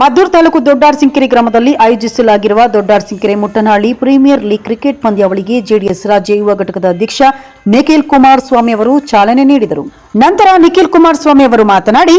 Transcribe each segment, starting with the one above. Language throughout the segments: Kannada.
ಮದ್ದೂರು ತಾಲೂಕು ದೊಡ್ಡಾರ್ಸಿಂಕೆರೆ ಗ್ರಾಮದಲ್ಲಿ ಆಯೋಜಿಸಲಾಗಿರುವ ದೊಡ್ಡಾರ್ಸಿಂಕೆರೆ ಮುಟ್ಟನಹಳ್ಳಿ ಪ್ರೀಮಿಯರ್ ಲೀಗ್ ಕ್ರಿಕೆಟ್ ಪಂದ್ಯಾವಳಿಗೆ ಜೆಡಿಎಸ್ ರಾಜ್ಯ ಯುವ ಘಟಕದ ಅಧ್ಯಕ್ಷ ನಿಖಿಲ್ ಕುಮಾರಸ್ವಾಮಿ ಅವರು ಚಾಲನೆ ನೀಡಿದರು. ನಂತರ ನಿಖಿಲ್ ಕುಮಾರಸ್ವಾಮಿ ಅವರು ಮಾತನಾಡಿ,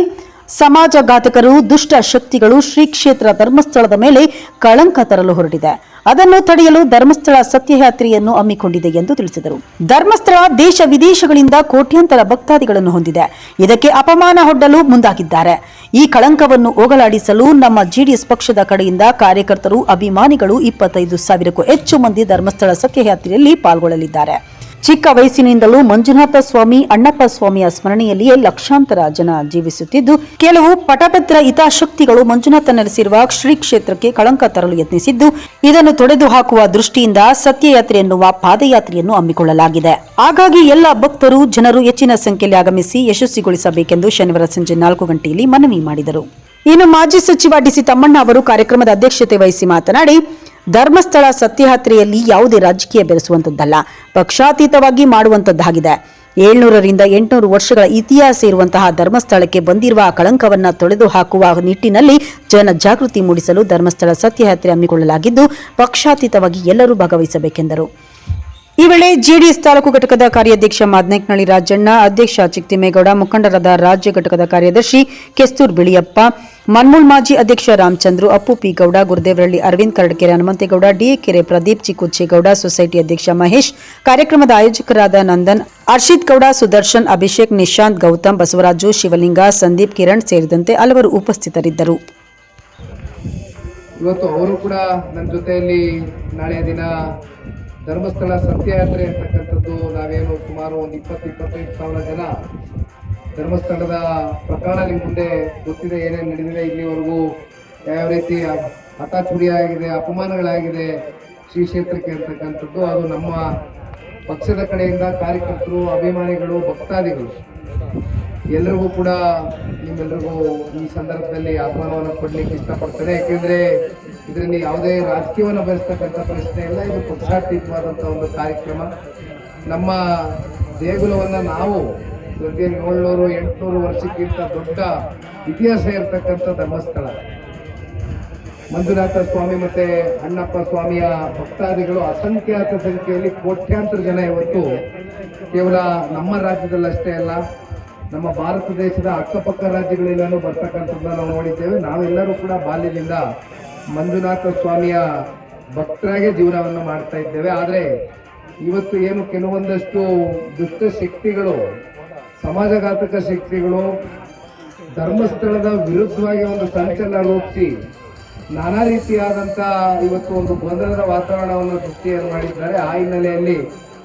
ಸಮಾಜಘಾತಕರು ದುಷ್ಟ ಶಕ್ತಿಗಳು ಶ್ರೀ ಕ್ಷೇತ್ರ ಧರ್ಮಸ್ಥಳದ ಮೇಲೆ ಕಳಂಕ ತರಲು ಹೊರಟಿದೆ. ಅದನ್ನು ತಡೆಯಲು ಧರ್ಮಸ್ಥಳ ಸತ್ಯಯಾತ್ರೆಯನ್ನು ಹಮ್ಮಿಕೊಂಡಿದೆ ಎಂದು ತಿಳಿಸಿದರು. ಧರ್ಮಸ್ಥಳ ದೇಶ ವಿದೇಶಗಳಿಂದ ಕೋಟ್ಯಾಂತರ ಭಕ್ತಾದಿಗಳನ್ನು ಹೊಂದಿದೆ. ಇದಕ್ಕೆ ಅಪಮಾನ ಒಡ್ಡಲು ಮುಂದಾಗಿದ್ದಾರೆ. ಈ ಕಳಂಕವನ್ನು ಹೋಗಲಾಡಿಸಲು ನಮ್ಮ ಜೆಡಿಎಸ್ ಪಕ್ಷದ ಕಡೆಯಿಂದ ಕಾರ್ಯಕರ್ತರು, ಅಭಿಮಾನಿಗಳು 25,000ಕ್ಕೂ ಹೆಚ್ಚು ಮಂದಿ ಧರ್ಮಸ್ಥಳ ಸತ್ಯಯಾತ್ರೆಯಲ್ಲಿ ಪಾಲ್ಗೊಳ್ಳಲಿದ್ದಾರೆ. ಚಿಕ್ಕ ವಯಸ್ಸಿನಿಂದಲೂ ಮಂಜುನಾಥ ಸ್ವಾಮಿ, ಅಣ್ಣಪ್ಪ ಸ್ವಾಮಿಯ ಸ್ಮರಣೆಯಲ್ಲಿಯೇ ಲಕ್ಷಾಂತರ ಜನ ಜೀವಿಸುತ್ತಿದ್ದು, ಕೆಲವು ಪಟಭದ್ರ ಹಿತಾಸಕ್ತಿಗಳು ಮಂಜುನಾಥ ನೆಲೆಸಿರುವ ಶ್ರೀ ಕ್ಷೇತ್ರಕ್ಕೆ ಕಳಂಕ ತರಲು ಯತ್ನಿಸಿದ್ದು, ಇದನ್ನು ತೊಡೆದು ಹಾಕುವ ದೃಷ್ಟಿಯಿಂದ ಸತ್ಯಯಾತ್ರೆ ಎನ್ನುವ ಪಾದಯಾತ್ರೆಯನ್ನು ಹಮ್ಮಿಕೊಳ್ಳಲಾಗಿದೆ. ಹಾಗಾಗಿ ಎಲ್ಲ ಭಕ್ತರು, ಜನರು ಹೆಚ್ಚಿನ ಸಂಖ್ಯೆಯಲ್ಲಿ ಆಗಮಿಸಿ ಯಶಸ್ವಿಗೊಳಿಸಬೇಕೆಂದು ಶನಿವಾರ ಸಂಜೆ 4 ಗಂಟೆಯಲ್ಲಿ ಮನವಿ ಮಾಡಿದರು. ಇನ್ನು ಮಾಜಿ ಸಚಿವ ಡಿಸಿ ತಮ್ಮಣ್ಣ ಅವರು ಕಾರ್ಯಕ್ರಮದ ಅಧ್ಯಕ್ಷತೆ ವಹಿಸಿ ಮಾತನಾಡಿ, ಧರ್ಮಸ್ಥಳ ಸತ್ಯಯಾತ್ರೆಯಲ್ಲಿ ಯಾವುದೇ ರಾಜಕೀಯ ಬೆರೆಸುವಂತದ್ದಲ್ಲ, ಪಕ್ಷಾತೀತವಾಗಿ ಮಾಡುವಂತದ್ದಾಗಿದೆ. 700ರಿಂದ 800 ವರ್ಷಗಳ ಇತಿಹಾಸ ಇರುವಂತಹ ಧರ್ಮಸ್ಥಳಕ್ಕೆ ಬಂದಿರುವ ಕಳಂಕವನ್ನು ತೊಳೆದು ಹಾಕುವ ನಿಟ್ಟಿನಲ್ಲಿ ಜನ ಜಾಗೃತಿ ಮೂಡಿಸಲು ಧರ್ಮಸ್ಥಳ ಸತ್ಯಯಾತ್ರೆ ಹಮ್ಮಿಕೊಳ್ಳಲಾಗಿದ್ದು, ಪಕ್ಷಾತೀತವಾಗಿ ಎಲ್ಲರೂ ಭಾಗವಹಿಸಬೇಕೆಂದರು. ಈ ವೇಳೆ ಜೆಡಿಎಸ್ ತಾಲೂಕು ಘಟಕದ ಕಾರ್ಯಾಧ್ಯಕ್ಷ ಮಾದನಾಯಕನಹಳ್ಳಿ ರಾಜಣ್ಣ, ಅಧ್ಯಕ್ಷ ಚಿಕ್ತಿಮೇಗೌಡ, ಮುಖಂಡರಾದ ರಾಜ್ಯ ಘಟಕದ ಕಾರ್ಯದರ್ಶಿ ಕೆಸ್ತೂರ್ ಬಿಳಿಯಪ್ಪ, ಮನ್ಮೂಲ್ ಮಾಜಿ ಅಧ್ಯಕ್ಷ ರಾಮಚಂದ್ರು, ಅಪ್ಪು ಪಿ ಗೌಡ, ಗುರುದೇವರಹಳ್ಳಿ ಅರವಿಂದ್, ಕರಡಕೆರೆ ಹನುಮಂತೇಗೌಡ, ಡಿಎಕೆರೆ ಪ್ರದೀಪ್, ಚಿಕ್ಕುಚ್ಚೇಗೌಡ, ಸೊಸೈಟಿ ಅಧ್ಯಕ್ಷ ಮಹೇಶ್, ಕಾರ್ಯಕ್ರಮದ ಆಯೋಜಕರಾದ ನಂದನ್, ಹರ್ಷಿತ್ ಗೌಡ, ಸುದರ್ಶನ್, ಅಭಿಷೇಕ್, ನಿಶಾಂತ್, ಗೌತಮ್, ಬಸವರಾಜು, ಶಿವಲಿಂಗ, ಸಂದೀಪ್, ಕಿರಣ್ ಸೇರಿದಂತೆ ಹಲವರು ಉಪಸ್ಥಿತರಿದ್ದರು. ಇವತ್ತು ಅವರು ಕೂಡ ನನ್ನ ಜೊತೆಯಲ್ಲಿ ನಾಳೆ ದಿನ ಧರ್ಮಸ್ಥಳ ಸತ್ಯಯಾತ್ರೆ ಅಂತಕ್ಕಂಥದ್ದು ನಾವೇನು ಸುಮಾರು ಒಂದು 20-25 ಸಾವಿರ ಜನ ಧರ್ಮಸ್ಥಳದ ಪ್ರಕರಣ ನಿಮ್ಮ ಮುಂದೆ ಗೊತ್ತಿದೆ, ಏನೇನು ನಡೆದಿದೆ, ಇಲ್ಲಿವರೆಗೂ ಯಾವ ರೀತಿ ಹತಾಚುರಿಯಾಗಿದೆ, ಅಪಮಾನಗಳಾಗಿದೆ ಶ್ರೀ ಕ್ಷೇತ್ರಕ್ಕೆ ಅಂತಕ್ಕಂಥದ್ದು. ಅದು ನಮ್ಮ ಪಕ್ಷದ ಕಡೆಯಿಂದ ಕಾರ್ಯಕರ್ತರು, ಅಭಿಮಾನಿಗಳು, ಭಕ್ತಾದಿಗಳು ಎಲ್ಲರಿಗೂ ಕೂಡ ನಿಮ್ಮೆಲ್ಲರಿಗೂ ಈ ಸಂದರ್ಭದಲ್ಲಿ ಆಹ್ವಾನವನ್ನು ಕೊಡಲಿಕ್ಕೆ ಇಷ್ಟಪಡ್ತೇನೆ. ಯಾಕೆಂದರೆ ಇದರಲ್ಲಿ ಯಾವುದೇ ರಾಜಕೀಯವನ್ನು ಬೆಳೆಸ್ತಕ್ಕಂಥ ಪ್ರಶ್ನೆ ಇಲ್ಲ. ಇದು ಪಕ್ಷಾತೀತವಾದಂಥ ಒಂದು ಕಾರ್ಯಕ್ರಮ. ನಮ್ಮ ದೇಗುಲವನ್ನು ನಾವು 700-800 ವರ್ಷಕ್ಕಿಂತ ದೊಡ್ಡ ಇತಿಹಾಸ ಇರತಕ್ಕಂಥ ಧರ್ಮಸ್ಥಳ ಮಂಜುನಾಥ ಸ್ವಾಮಿ ಮತ್ತು ಅಣ್ಣಪ್ಪ ಸ್ವಾಮಿಯ ಭಕ್ತಾದಿಗಳು ಅಸಂಖ್ಯಾತ ಸಂಖ್ಯೆಯಲ್ಲಿ ಕೋಟ್ಯಾಂತರ ಜನ ಇವತ್ತು ಕೇವಲ ನಮ್ಮ ರಾಜ್ಯದಲ್ಲಷ್ಟೇ ಅಲ್ಲ, ನಮ್ಮ ಭಾರತ ದೇಶದ ಅಕ್ಕಪಕ್ಕ ರಾಜ್ಯಗಳೆಲ್ಲನೂ ಬರ್ತಕ್ಕಂಥದ್ದನ್ನು ನಾವು ನೋಡಿದ್ದೇವೆ. ನಾವೆಲ್ಲರೂ ಕೂಡ ಬಾಲ್ಯದಿಂದ ಮಂಜುನಾಥ ಸ್ವಾಮಿಯ ಭಕ್ತರಾಗೆ ಜೀವನವನ್ನು ಮಾಡ್ತಾ ಇದ್ದೇವೆ. ಆದರೆ ಇವತ್ತು ಏನು ಕೆಲವೊಂದಷ್ಟು ದುಷ್ಟ ಶಕ್ತಿಗಳು, ಸಮಾಜಘಾತಕ ಶಕ್ತಿಗಳು ಧರ್ಮಸ್ಥಳದ ವಿರುದ್ಧವಾಗಿ ಒಂದು ಸಂಚಲನ ರೂಪಿಸಿ ನಾನಾ ರೀತಿಯಾದಂಥ ಇವತ್ತು ಒಂದು ಗೊಂದಲದ ವಾತಾವರಣವನ್ನು ಸೃಷ್ಟಿಯನ್ನು ಮಾಡಿದ್ದಾರೆ. ಆ ಹಿನ್ನೆಲೆಯಲ್ಲಿ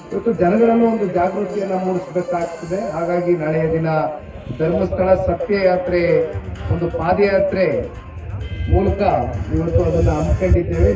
ಇವತ್ತು ಜನಗಳಲ್ಲೂ ಒಂದು ಜಾಗೃತಿಯನ್ನು ಮೂಡಿಸಬೇಕಾಗ್ತದೆ. ಹಾಗಾಗಿ ನಾಳೆಯ ದಿನ ಧರ್ಮಸ್ಥಳ ಸತ್ಯಯಾತ್ರೆ ಒಂದು ಪಾದಯಾತ್ರೆ ಮೂಲಕ ಇವತ್ತು ಅದನ್ನು ಹಮ್ಮಿಕೊಂಡಿದ್ದೇವೆ.